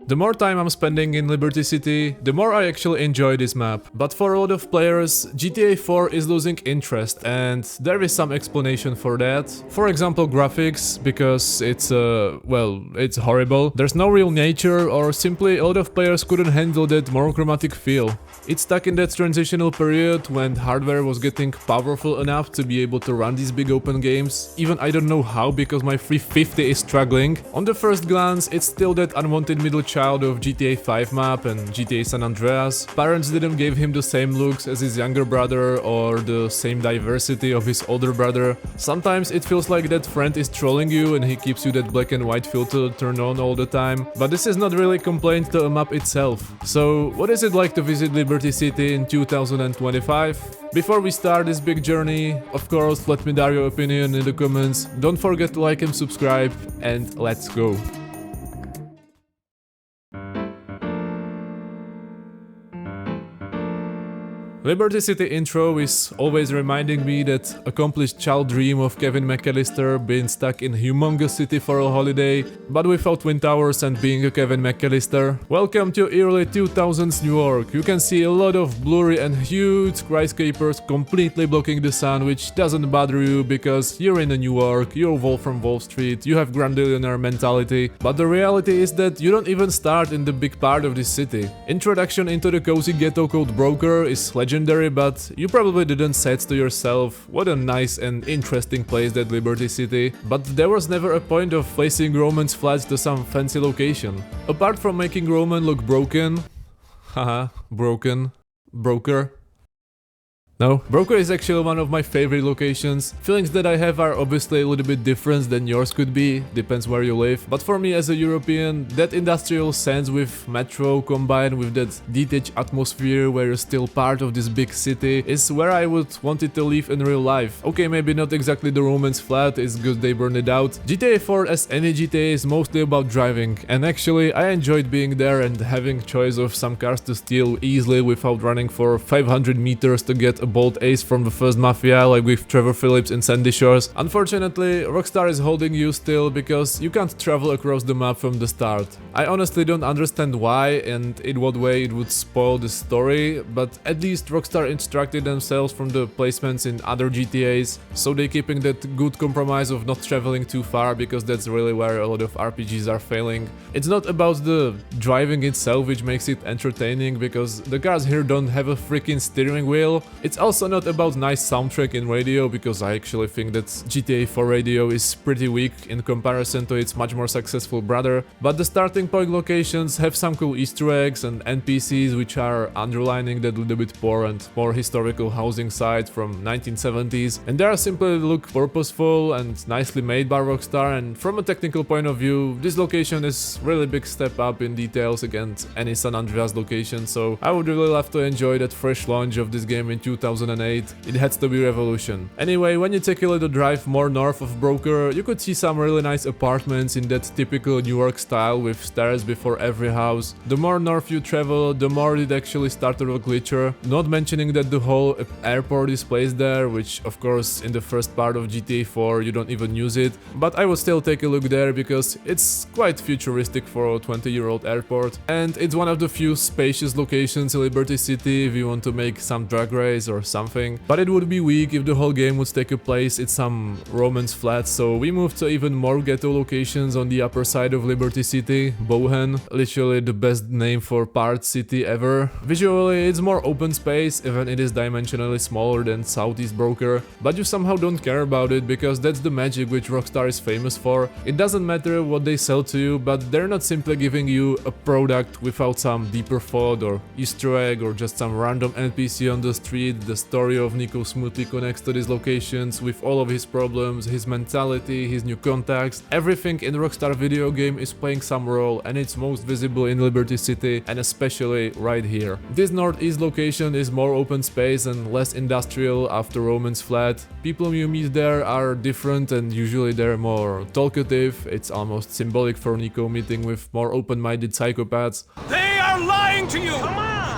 The more time I'm spending in Liberty City, the more I actually enjoy this map. But for a lot of players, GTA 4 is losing interest, and there is some explanation for that. For example, graphics, because it's horrible. There's no real nature, or simply a lot of players couldn't handle that monochromatic feel. It's stuck in that transitional period when hardware was getting powerful enough to be able to run these big open games. Even I don't know how, because my 350 is struggling. On the first glance, it's still that unwanted middle child of GTA 5 map and GTA San Andreas. Parents didn't give him the same looks as his younger brother or the same diversity of his older brother. Sometimes it feels like that friend is trolling you and he keeps you that black and white filter turned on all the time. But this is not really a complaint to a map itself. So what is it like to visit Liberty City in 2025? Before we start this big journey, of course, let me know your opinion in the comments. Don't forget to like and subscribe, and let's go. Liberty City intro is always reminding me that accomplished child dream of Kevin McAllister being stuck in humongous city for a holiday, but without Twin Towers and being a Kevin McAllister. Welcome to early 2000s New York. You can see a lot of blurry and huge skyscrapers completely blocking the sun, which doesn't bother you because you're in New York, you're Wolf from Wall Street, you have grandillionaire mentality. But the reality is that you don't even start in the big part of this city. Introduction into the cozy ghetto called Broker is legendary, but you probably didn't say to yourself, what a nice and interesting place that Liberty City. But there was never a point of placing Roman's flats to some fancy location. Apart from making Roman look broken, haha, broken, broker. No, Broker is actually one of my favorite locations. Feelings that I have are obviously a little bit different than yours could be, depends where you live. But for me as a European, that industrial sense with metro combined with that detached atmosphere where you're still part of this big city is where I would want it to live in real life. Okay, maybe not exactly the Romans flat, it's good they burned it out. GTA 4 as any GTA is mostly about driving, and actually I enjoyed being there and having choice of some cars to steal easily without running for 500 meters to get a bold ace from the first Mafia, like with Trevor Phillips in Sandy Shores. Unfortunately, Rockstar is holding you still because you can't travel across the map from the start. I honestly don't understand why and in what way it would spoil the story, but at least Rockstar instructed themselves from the placements in other GTAs, so they're keeping that good compromise of not traveling too far, because that's really where a lot of RPGs are failing. It's not about the driving itself which makes it entertaining, because the cars here don't have a freaking steering wheel. It's also not about nice soundtrack in radio, because I actually think that GTA 4 radio is pretty weak in comparison to its much more successful brother, but the starting point locations have some cool Easter eggs and NPCs which are underlining that little bit poor and more historical housing site from 1970s, and they are simply look purposeful and nicely made by Rockstar. And from a technical point of view, this location is really big step up in details against any San Andreas location, so I would really love to enjoy that fresh launch of this game in 2008, it has to be Revolution. Anyway, when you take a little drive more north of Broker, you could see some really nice apartments in that typical New York style with stairs before every house. The more north you travel, the more it actually started to look richer. Not mentioning that the whole airport is placed there, which of course in the first part of GTA 4 you don't even use it, but I would still take a look there because it's quite futuristic for a 20-year-old airport, and it's one of the few spacious locations in Liberty City if you want to make some drag race or something. But it would be weak if the whole game would take a place in some Romans flats, so we moved to even more ghetto locations on the upper side of Liberty City, Bohan, literally the best name for part city ever. Visually it's more open space, even it is dimensionally smaller than Southeast Broker, but you somehow don't care about it because that's the magic which Rockstar is famous for. It doesn't matter what they sell to you, but they're not simply giving you a product without some deeper thought or Easter egg or just some random NPC on the street. The story of Nico smoothly connects to these locations with all of his problems, his mentality, his new contacts. Everything in Rockstar video game is playing some role, and it's most visible in Liberty City and especially right here. This northeast location is more open space and less industrial after Roman's flat. People you meet there are different and usually they're more talkative. It's almost symbolic for Nico meeting with more open-minded psychopaths. They are lying to you!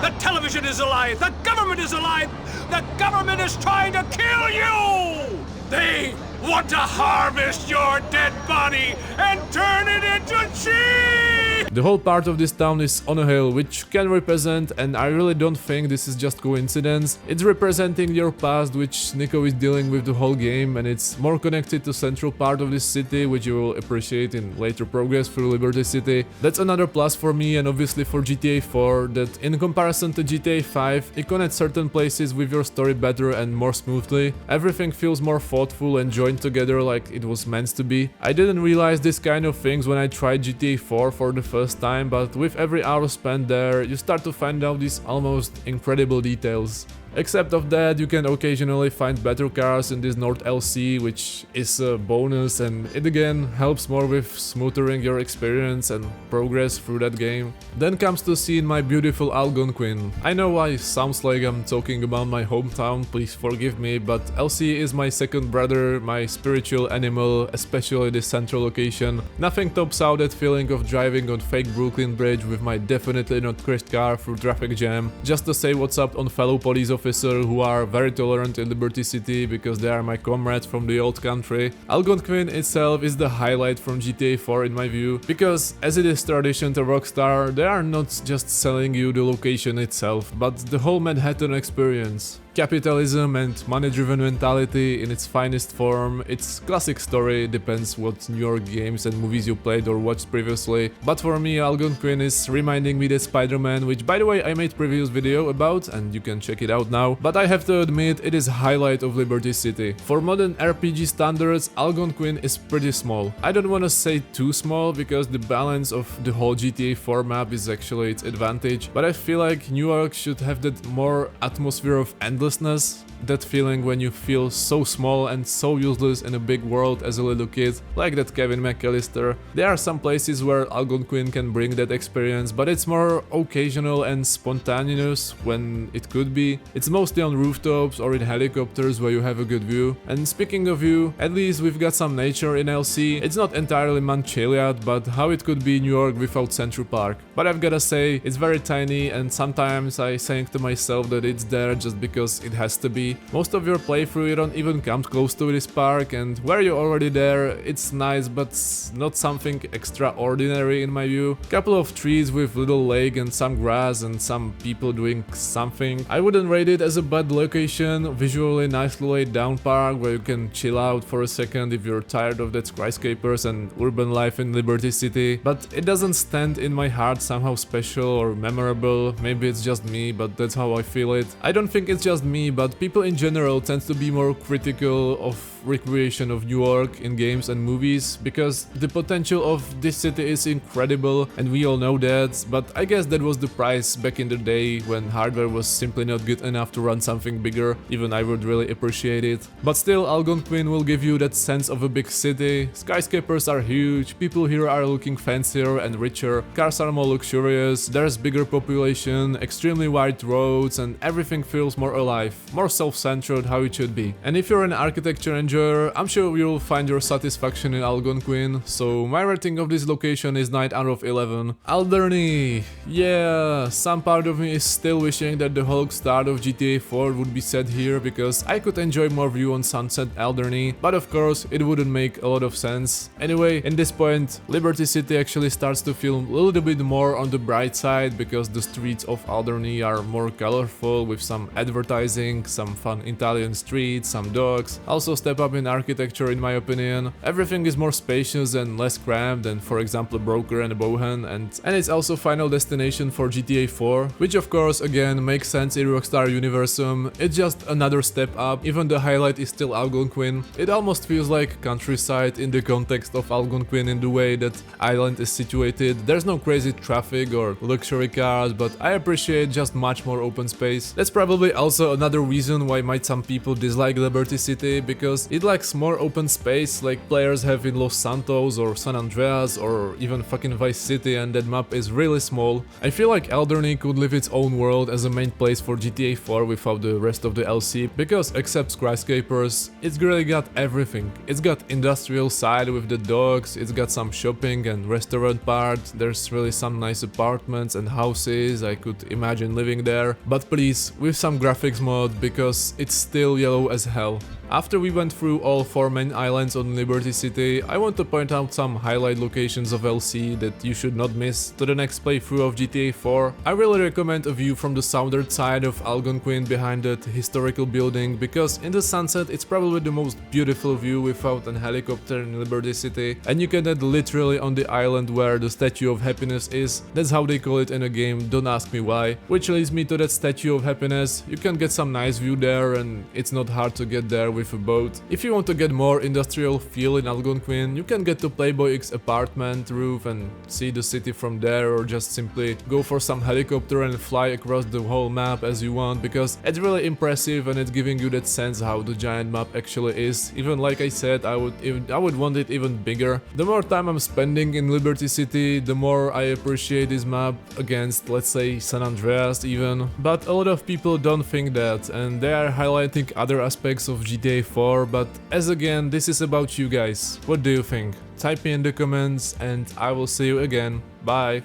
The television is a lie! The government is a lie! The government is trying to kill you! They want to harvest your dead body and turn it into cheese! The whole part of this town is on a hill, which can represent, and I really don't think this is just coincidence, it's representing your past, which Nico is dealing with the whole game, and it's more connected to central part of this city, which you will appreciate in later progress through Liberty City. That's another plus for me, and obviously for GTA 4, that in comparison to GTA 5, it connects certain places with your story better and more smoothly. Everything feels more thoughtful and joined together like it was meant to be. I didn't realize this kind of things when I tried GTA 4 for the first time, but with every hour spent there, you start to find out these almost incredible details. Except of that, you can occasionally find better cars in this North LC, which is a bonus, and it again helps more with smoothing your experience and progress through that game. Then comes to seeing my beautiful Algonquin. I know it sounds like I'm talking about my hometown, please forgive me, but LC is my second brother, my spiritual animal, especially this central location. Nothing tops out that feeling of driving on fake Brooklyn Bridge with my definitely not crashed car through traffic jam, just to say what's up on fellow police officers who are very tolerant in Liberty City because they are my comrades from the old country. Algonquin itself is the highlight from GTA 4 in my view, because as it is tradition to Rockstar, they are not just selling you the location itself, but the whole Manhattan experience. Capitalism and money-driven mentality in its finest form. Its classic story, depends what New York games and movies you played or watched previously. But for me, Algonquin is reminding me that Spider-Man, which by the way I made previous video about and you can check it out now, but I have to admit it is highlight of Liberty City. For modern RPG standards, Algonquin is pretty small. I don't wanna say too small because the balance of the whole GTA 4 map is actually its advantage, but I feel like New York should have that more atmosphere of endlessness, that feeling when you feel so small and so useless in a big world as a little kid, like that Kevin McAllister. There are some places where Algonquin can bring that experience, but it's more occasional and spontaneous when it could be. It's mostly on rooftops or in helicopters where you have a good view. And speaking of view, at least we've got some nature in LC. It's not entirely Mount Chiliad, but how it could be New York without Central Park. But I've gotta say, it's very tiny, and sometimes I think to myself that it's there just because it has to be. Most of your playthrough you don't even come close to this park, and where you're already there, it's nice but not something extraordinary in my view. Couple of trees with little lake and some grass and some people doing something. I wouldn't rate it as a bad location, visually nicely laid down park where you can chill out for a second if you're tired of that skyscrapers and urban life in Liberty City, but it doesn't stand in my heart somehow special or memorable. Maybe it's just me, but that's how I feel it. I don't think it's just me, but people in general tend to be more critical of recreation of New York in games and movies, because the potential of this city is incredible and we all know that, but I guess that was the price back in the day when hardware was simply not good enough to run something bigger. Even I would really appreciate it. But still, Algonquin will give you that sense of a big city. Skyscrapers are huge, people here are looking fancier and richer, cars are more luxurious, there's bigger population, extremely wide roads, and everything feels more alive, more self-centered, how it should be. And if you're an architecture enjoyer, I'm sure you'll find your satisfaction in Algonquin, so my rating of this location is 9 out of 11. Alderney! Yeah, some part of me is still wishing that the whole start of GTA 4 would be set here, because I could enjoy more view on Sunset Alderney, but of course it wouldn't make a lot of sense. Anyway, in this point, Liberty City actually starts to feel a little bit more on the bright side, because the streets of Alderney are more colorful with some advertising, some fun Italian streets, some dogs. Also step up in architecture in my opinion. Everything is more spacious and less cramped than for example Broker and Bohan, and it's also final destination for GTA 4, which of course again makes sense in Rockstar Universum. It's just another step up, even the highlight is still Algonquin. It almost feels like countryside in the context of Algonquin in the way that island is situated. There's no crazy traffic or luxury cars, but I appreciate just much more open space. That's probably also another reason why might some people dislike Liberty City, because it lacks more open space like players have in Los Santos or San Andreas or even fucking Vice City, and that map is really small. I feel like Alderney could live its own world as a main place for GTA 4 without the rest of the LC, because except skyscrapers, it's really got everything. It's got industrial side with the dogs, it's got some shopping and restaurant part, there's really some nice apartments and houses, I could imagine living there, but please with some graphics mod, because it's still yellow as hell. After we went through all 4 main islands on Liberty City, I want to point out some highlight locations of LC that you should not miss to the next playthrough of GTA 4. I really recommend a view from the southern side of Algonquin behind that historical building, because in the sunset it's probably the most beautiful view without a helicopter in Liberty City, and you can get literally on the island where the Statue of Happiness is. That's how they call it in the game, don't ask me why. Which leads me to that Statue of Happiness. You can get some nice view there, and it's not hard to get there with a boat. If you want to get more industrial feel in Algonquin, you can get to Playboy X apartment roof and see the city from there, or just simply go for some helicopter and fly across the whole map as you want, because it's really impressive and it's giving you that sense how the giant map actually is. Even like I said, I would want it even bigger. The more time I'm spending in Liberty City, the more I appreciate this map against, let's say, San Andreas even. But a lot of people don't think that, and they are highlighting other aspects of GTA 4, but as again, this is about you guys. What do you think? Type me in the comments and I will see you again. Bye!